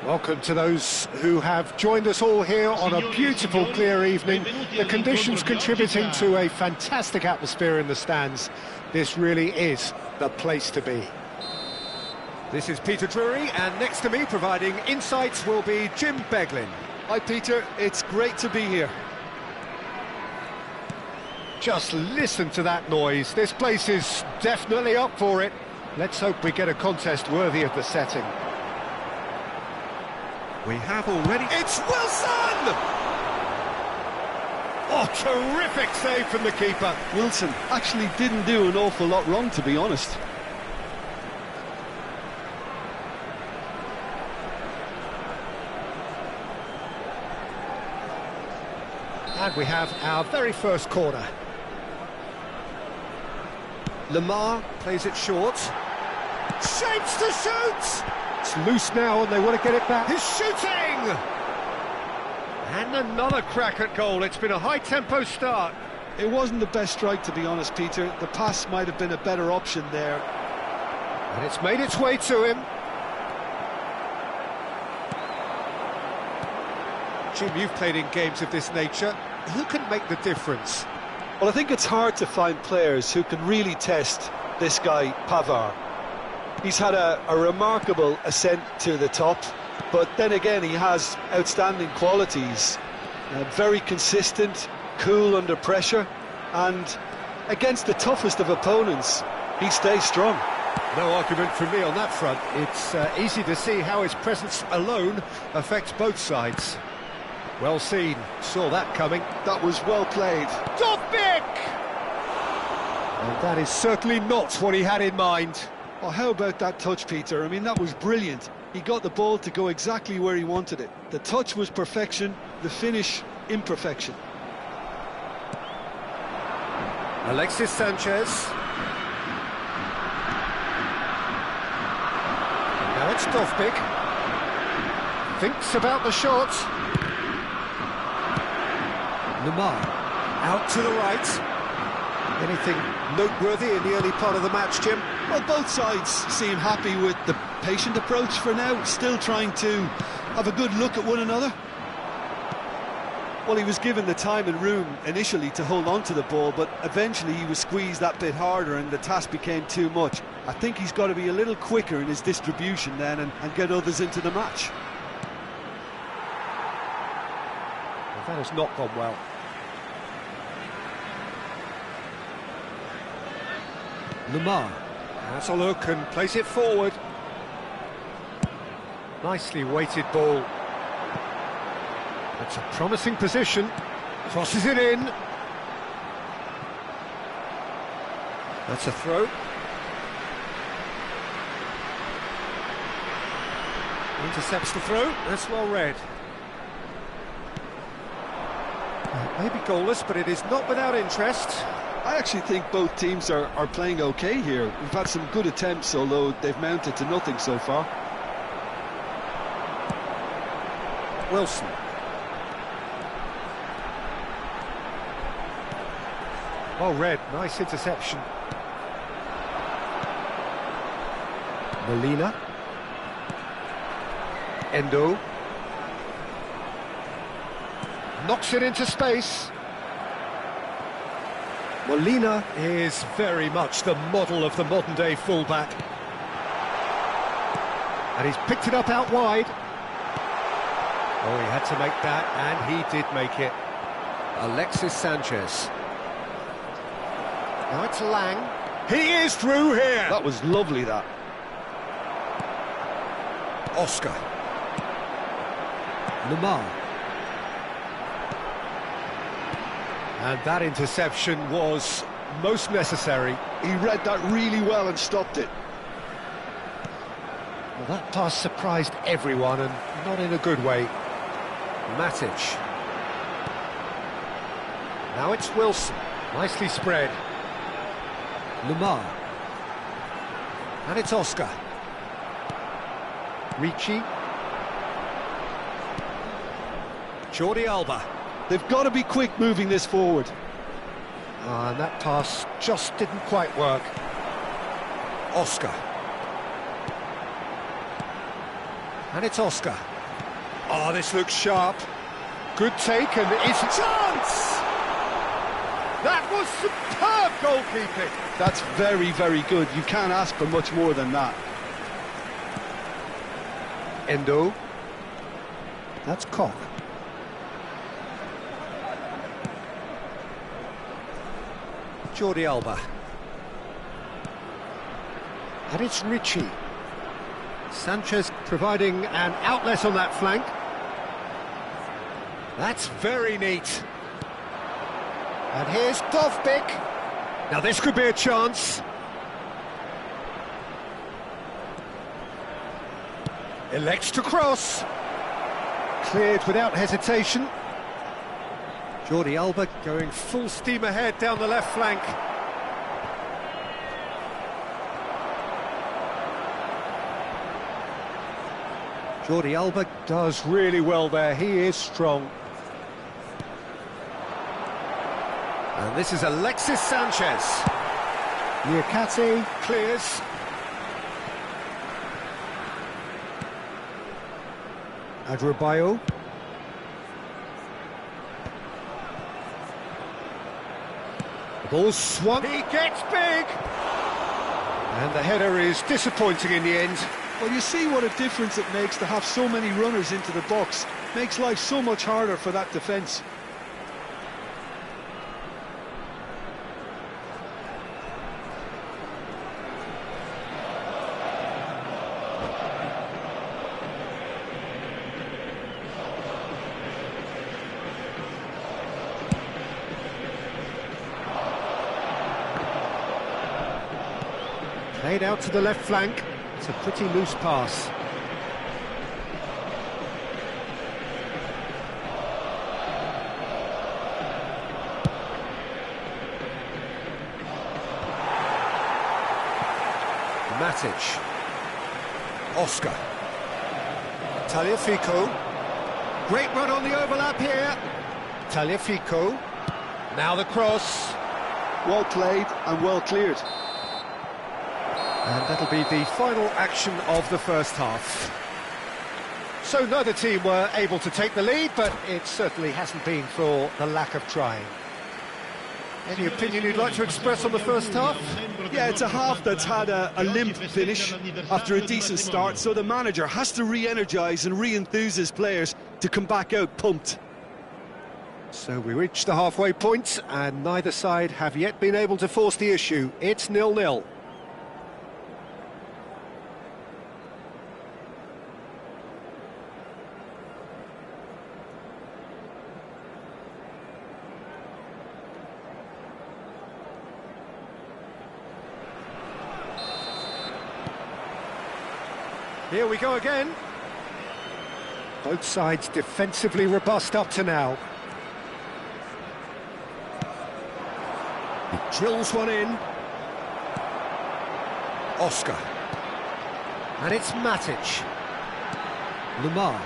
Welcome to those who have joined us all here on a beautiful, clear evening. The conditions contributing to a fantastic atmosphere in the stands. This really is the place to be. This is Peter Drury, and next to me, providing insights, will be Jim Beglin. Hi, Peter. It's great to be here. Just listen to that noise. This place is definitely up for it. Let's hope we get a contest worthy of the setting. We have already... It's Wilson! Oh, terrific save from the keeper. Wilson actually didn't do an awful lot wrong, to be honest. And we have our very first corner. Lamar plays it short. Shapes to shoot! It's loose now and they want to get it back. He's shooting! And another crack at goal. It's been a high-tempo start. It wasn't the best strike, to be honest, Peter. The pass might have been a better option there. And it's made its way to him. Jim, you've played in games of this nature. Who can make the difference? Well, I think it's hard to find players who can really test this guy, Pavard. He's had a remarkable ascent to the top, but then again he has outstanding qualities. Very consistent, cool under pressure, and against the toughest of opponents, he stays strong. No argument from me on that front. It's easy to see how his presence alone affects both sides. Well seen, saw that coming. That was well played. Dovbyk! And that is certainly not what he had in mind. Oh, how about that touch, Peter? I mean, that was brilliant. He got the ball to go exactly where he wanted it. The touch was perfection, the finish, imperfection. Alexis Sanchez. Now it's Dovbyk. Thinks about the shot. Lamar, out to the right. Anything noteworthy in the early part of the match, Jim? Well, both sides seem happy with the patient approach for now, still trying to have a good look at one another. Well, he was given the time and room initially to hold on to the ball, but eventually he was squeezed that bit harder and the task became too much. I think he's got to be a little quicker in his distribution then and get others into the match. Well, that has not gone well. Lamar has a look and plays it forward. Nicely weighted ball. That's a promising position. Crosses it in. That's a throw. Intercepts the throw. That's well read. It may be goalless, but it is not without interest. I actually think both teams are playing okay here. We've had some good attempts, although they've mounted to nothing so far. Wilson. Well read, nice interception. Molina. Endo. Knocks it into space. Molina is very much the model of the modern-day fullback. And he's picked it up out wide. Oh, he had to make that, and he did make it. Alexis Sanchez. Now it's Lang. He is through here! That was lovely, that. Oscar. Lamar. And that interception was most necessary. He read that really well and stopped it. Well, that pass surprised everyone, and not in a good way. Matic. Now it's Wilson. Nicely spread. Lamar. And it's Oscar. Ricci. Jordi Alba. They've got to be quick moving this forward. And that pass just didn't quite work. Oscar. And it's Oscar. Oh, this looks sharp. Good take, and it's a chance! That was superb goalkeeping. That's very, very good. You can't ask for much more than that. Endo. That's Koch. Jordi Alba. And it's Ricci. Sanchez providing an outlet on that flank. That's very neat. And here's Dovbik. Now this could be a chance. Elects to cross. Cleared without hesitation. Jordi Alba going full steam ahead down the left flank. Jordi Alba does really well there, he is strong. And this is Alexis Sanchez. Niakate clears. Adrabayo. The ball's swung. He gets big! And the header is disappointing in the end. Well, you see what a difference it makes to have so many runners into the box. Makes life so much harder for that defence. Played out to the left flank. It's a pretty loose pass. Matic. Oscar. Tagliafico. Great run on the overlap here. Tagliafico. Now the cross. Well played and well cleared. And that'll be the final action of the first half. So neither team were able to take the lead, but it certainly hasn't been for the lack of trying. Any opinion you'd like to express on the first half? Yeah, it's a half that's had a limp finish after a decent start, so the manager has to re-energise and re-enthuse his players to come back out pumped. So we reach the halfway point, and neither side have yet been able to force the issue. It's 0-0. Here we go again. Both sides defensively robust up to now. He drills one in. Oscar. And it's Matic. Lamar.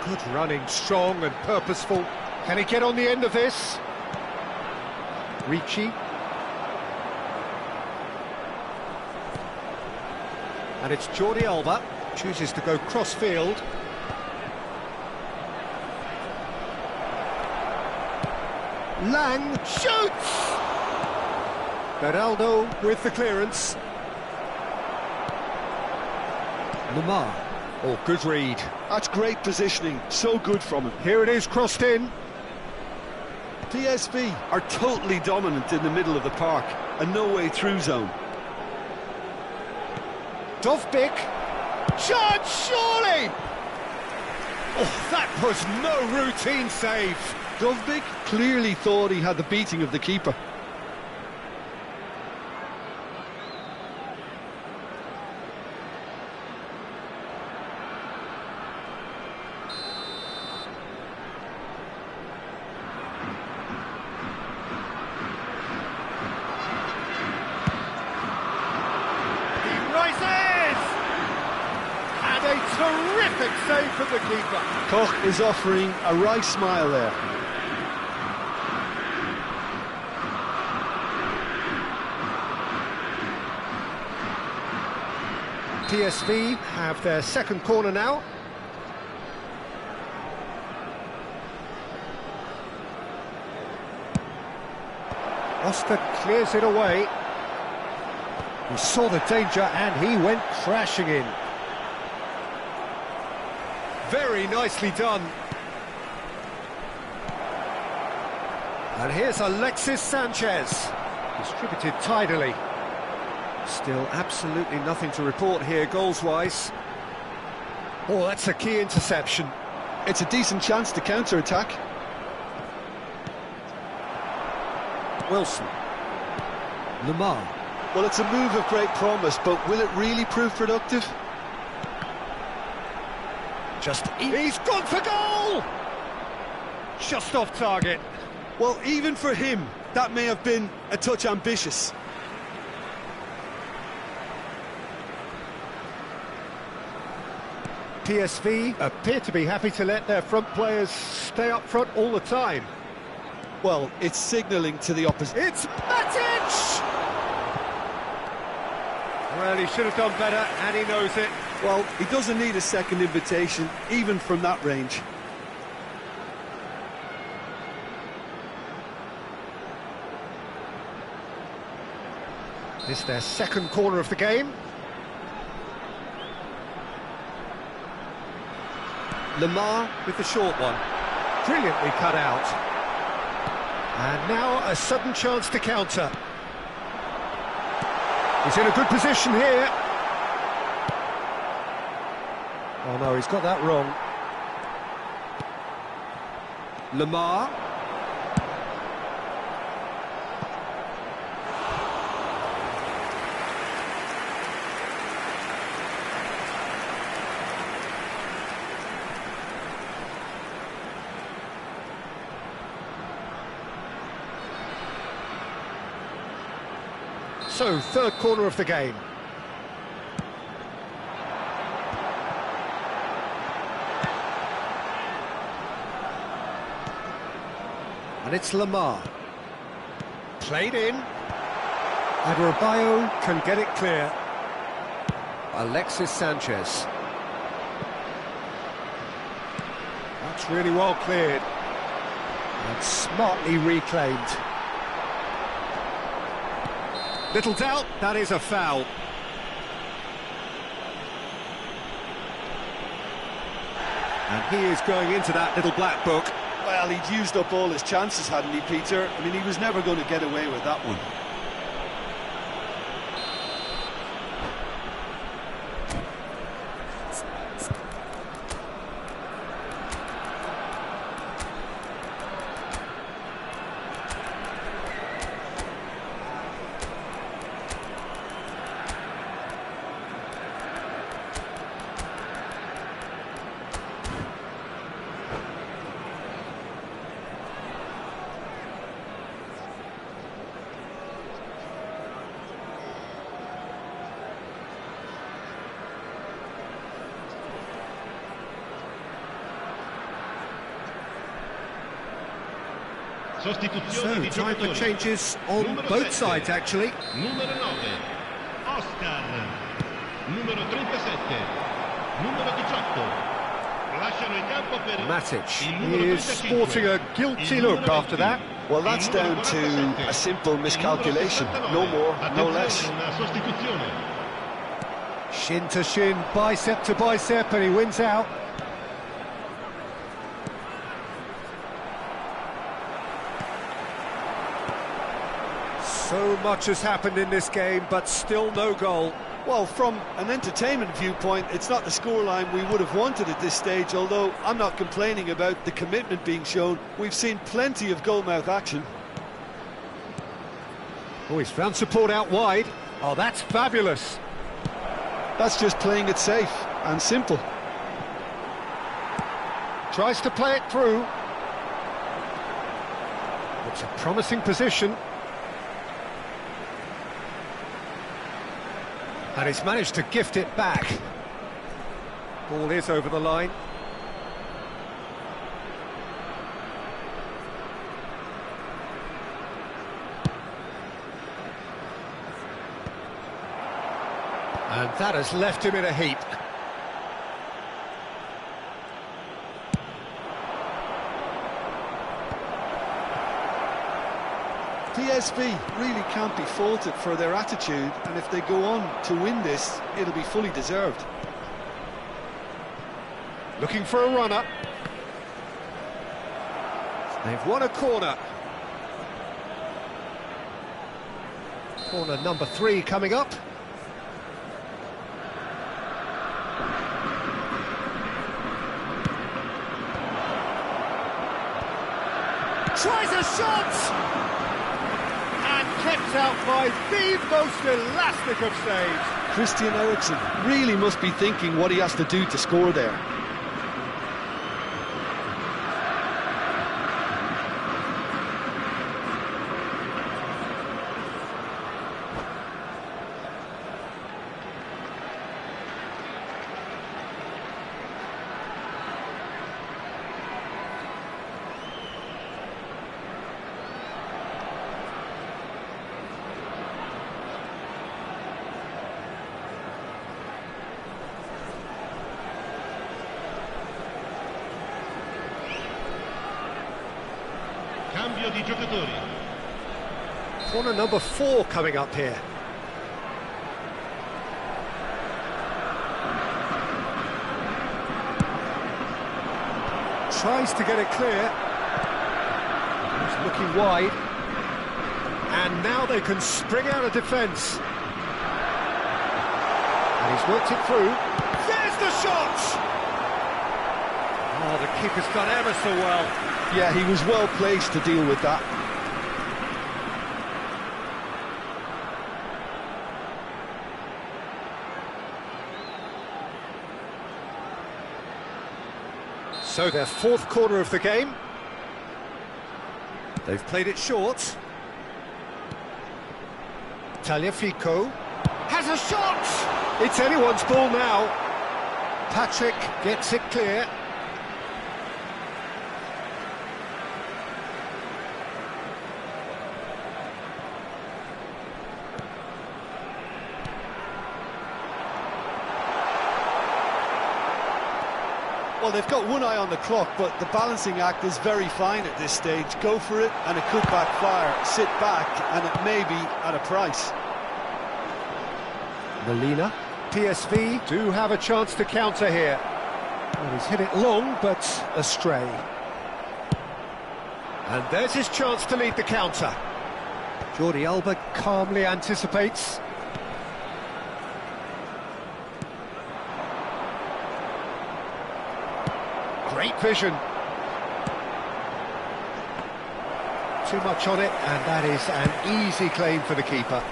Good running, strong and purposeful. Can he get on the end of this? Ricci. And it's Jordi Alba. Chooses to go cross-field. Lang shoots! Beraldo with the clearance. Lamar. Oh, good read. That's great positioning, so good from him. Here it is, crossed in. PSV are totally dominant in the middle of the park, a no-way-through zone. Dovbyk. Shot, surely! Oh, that was no routine save. Dovbyk clearly thought he had the beating of the keeper. A terrific save from the keeper. Koch is offering a wry smile there. PSV have their second corner now. Oscar clears it away. He saw the danger and he went crashing in. Very nicely done. And here's Alexis Sanchez. Distributed tidily. Still absolutely nothing to report here goals-wise. Oh, that's a key interception. It's a decent chance to counter-attack. Wilson. Lamar. Well, it's a move of great promise, but will it really prove productive? He's gone for goal! Just off target. Well, even for him, that may have been a touch ambitious. PSV appear to be happy to let their front players stay up front all the time. Well, it's signalling to the opposition. It's Matic! Well, he should have done better, and he knows it. Well, he doesn't need a second invitation, even from that range. This is their second corner of the game. Lamar with the short one. Brilliantly cut out. And now a sudden chance to counter. He's in a good position here. Oh no, he's got that wrong. Lamar. So, third corner of the game. And it's Lamar. Played in. Adebayo can get it clear. Alexis Sanchez. That's really well cleared. And smartly reclaimed. Little doubt, that is a foul. And he is going into that little black book. Well, he'd used up all his chances, hadn't he, Peter? I mean, he was never going to get away with that one. So, time for changes on both sides, actually. Numero 9, Oscar. Numero 37, numero 18. Lasciano il campo per Matic, he is sporting a guilty look after that. Well, that's down to a simple miscalculation, no more, no less. Shin to shin, bicep to bicep, and he wins out. So much has happened in this game, but still no goal. Well, from an entertainment viewpoint, it's not the scoreline we would have wanted at this stage, although I'm not complaining about the commitment being shown. We've seen plenty of goalmouth action. Oh, he's found support out wide. Oh, that's fabulous. That's just playing it safe and simple. Tries to play it through. It's a promising position. And he's managed to gift it back. Ball is over the line. And that has left him in a heap. PSV really can't be faulted for their attitude, and if they go on to win this, it'll be fully deserved. Looking for a runner. They've won a corner. Corner number 3 coming up. Tries a shot! Kept out by the most elastic of saves. Christian Eriksen really must be thinking what he has to do to score there. Cambio di giocatori. Corner number 4 coming up here. Tries to get it clear. He's looking wide. And now they can spring out of defence. And he's worked it through. There's the shot! Oh, the keeper's done ever so well. Yeah, he was well placed to deal with that. So their 4th corner of the game. They've played it short. Tagliafico has a shot! It's anyone's ball now. Patrick gets it clear. Well, they've got one eye on the clock, but the balancing act is very fine at this stage. Go for it, and it could backfire. Sit back, and it may be at a price. Molina. PSV do have a chance to counter here. Well, he's hit it long, but astray. And there's his chance to lead the counter. Jordi Alba calmly anticipates. Great vision. Too much on it, and that is an easy claim for the keeper.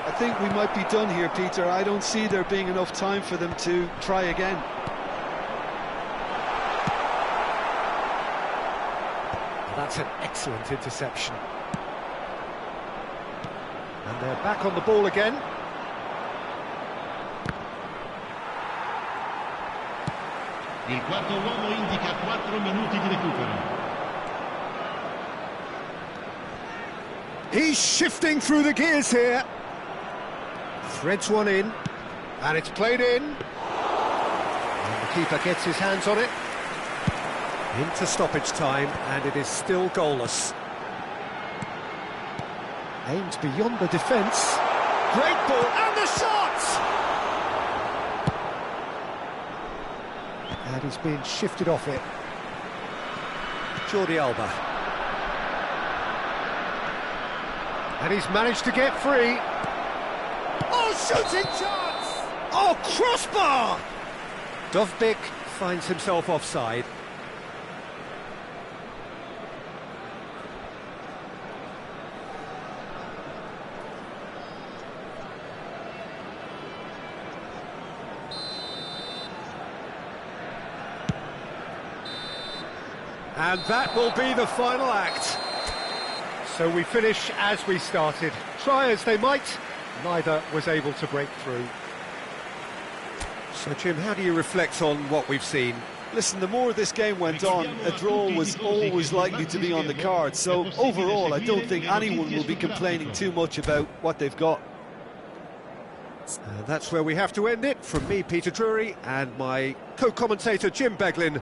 I think we might be done here, Peter. I don't see there being enough time for them to try again. That's an excellent interception. And they're back on the ball again. Il quarto uomo indica 4 minuti di recupero. He's shifting through the gears here. Threads one in, and it's played in. And the keeper gets his hands on it. Into stoppage time, and it is still goalless. Aimed beyond the defence. Great ball, and the shot! And he's being shifted off it. Jordi Alba. And he's managed to get free. Oh, shooting chance! Oh, crossbar! Dovbyk finds himself offside. And that will be the final act. So we finish as we started. Try as they might, neither was able to break through. So, Jim, how do you reflect on what we've seen? Listen, the more this game went on, a draw was always likely to be on the card. So, overall, I don't think anyone will be complaining too much about what they've got. And that's where we have to end it. From me, Peter Drury, and my co-commentator, Jim Beglin.